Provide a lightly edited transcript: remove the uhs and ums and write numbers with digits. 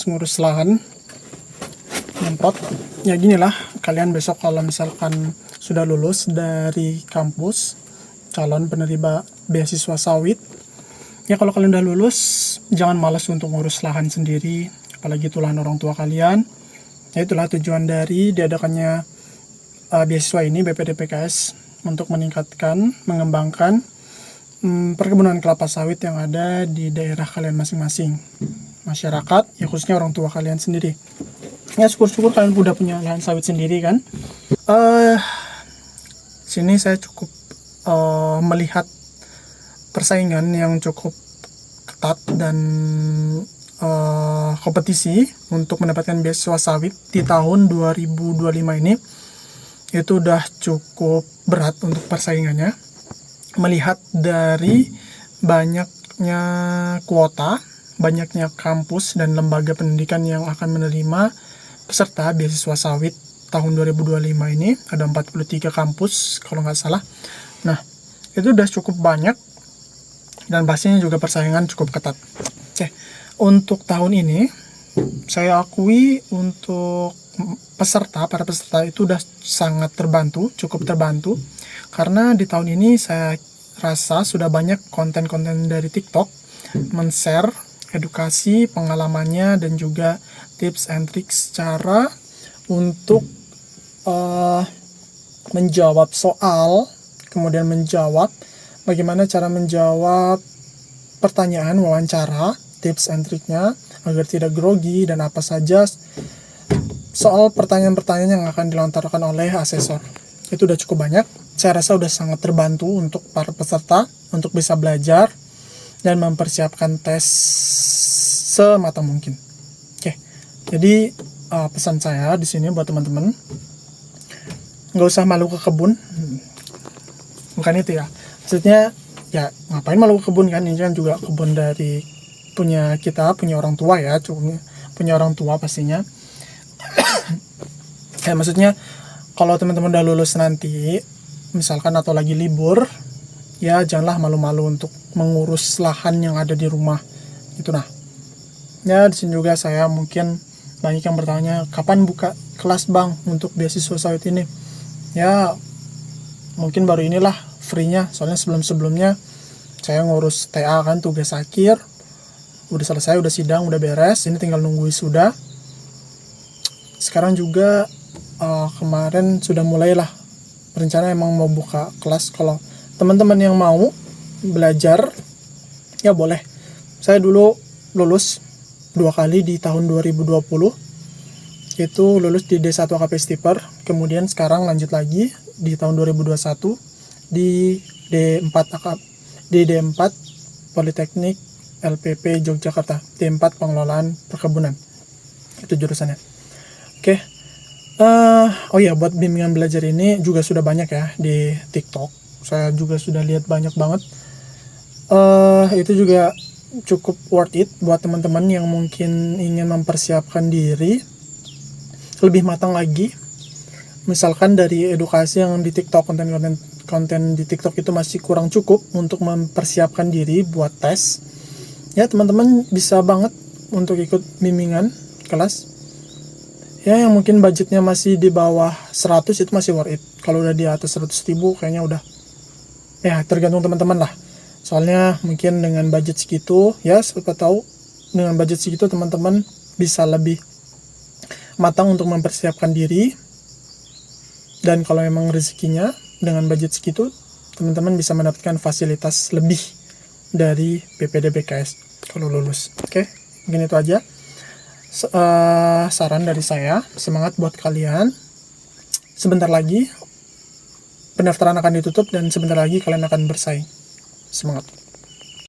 ngurus lahan nyemprot ya. Ginilah kalian besok kalau misalkan sudah lulus dari kampus calon penerima beasiswa sawit ya, kalau kalian udah lulus jangan malas untuk ngurus lahan sendiri, apalagi itu lahan orang tua kalian ya. Itulah tujuan dari diadakannya beasiswa ini BPDPKS, untuk meningkatkan, mengembangkan perkebunan kelapa sawit yang ada di daerah kalian masing-masing, masyarakat ya, khususnya orang tua kalian sendiri ya. Syukur-syukur kalian udah punya lahan sawit sendiri kan. Sini saya cukup melihat persaingan yang cukup ketat dan kompetisi untuk mendapatkan beasiswa sawit di tahun 2025 ini itu udah cukup berat untuk persaingannya, melihat dari banyaknya kuota, banyaknya kampus dan lembaga pendidikan yang akan menerima peserta beasiswa sawit tahun 2025 ini. Ada 43 kampus kalau nggak salah. Nah, itu udah cukup banyak dan pastinya juga persaingan cukup ketat. Oke, untuk tahun ini saya akui untuk para peserta itu udah sangat terbantu, cukup terbantu, karena di tahun ini saya rasa sudah banyak konten-konten dari TikTok men-share edukasi pengalamannya dan juga tips and tricks cara untuk menjawab soal, kemudian bagaimana cara menjawab pertanyaan wawancara, tips and triknya agar tidak grogi, dan apa saja soal pertanyaan-pertanyaan yang akan dilontarkan oleh asesor. Itu udah cukup banyak. Saya rasa udah sangat terbantu untuk para peserta untuk bisa belajar dan mempersiapkan tes sematang mungkin. Oke, jadi pesan saya di sini buat teman-teman, nggak usah malu ke kebun. Bukan itu ya. Maksudnya ya ngapain malu ke kebun kan? Ini kan juga kebun dari punya orang tua ya, punya orang tua pastinya. Ya maksudnya kalau teman-teman udah lulus nanti misalkan atau lagi libur ya, janganlah malu-malu untuk mengurus lahan yang ada di rumah itu. Nah ya, di sini juga saya mungkin banyak yang bertanya, kapan buka kelas bang untuk beasiswa sawit ini ya. Mungkin baru inilah free-nya, soalnya sebelumnya saya ngurus TA kan, tugas akhir udah selesai, udah sidang, udah beres, ini tinggal nunggu wisuda. Sekarang juga kemarin sudah mulailah rencana emang mau buka kelas. Kalau teman-teman yang mau belajar ya boleh. Saya dulu lulus 2 kali di tahun 2020, itu lulus di D1 AKP Stiper, kemudian sekarang lanjut lagi di tahun 2021 di D4 Politeknik LPP Yogyakarta, D4 Pengelolaan Perkebunan, itu jurusannya. Oke. Oh ya, buat bimbingan belajar ini juga sudah banyak ya di TikTok. Saya juga sudah lihat banyak banget. Itu juga cukup worth it buat teman-teman yang mungkin ingin mempersiapkan diri lebih matang lagi. Misalkan dari edukasi yang di TikTok, konten di TikTok itu masih kurang cukup untuk mempersiapkan diri buat tes. Ya, teman-teman bisa banget untuk ikut bimbingan kelas. Ya, yang mungkin budgetnya masih di bawah 100 itu masih worth it. Kalau udah di atas 100.000 kayaknya udah, ya tergantung teman-teman lah. Soalnya mungkin dengan budget segitu, ya siapa tahu dengan budget segitu teman-teman bisa lebih matang untuk mempersiapkan diri. Dan kalau memang rezekinya dengan budget segitu, teman-teman bisa mendapatkan fasilitas lebih dari BPDPKS kalau lulus. Oke, mungkin itu aja saran dari saya. Semangat buat kalian. Sebentar lagi pendaftaran akan ditutup dan sebentar lagi kalian akan bersaing. Semangat.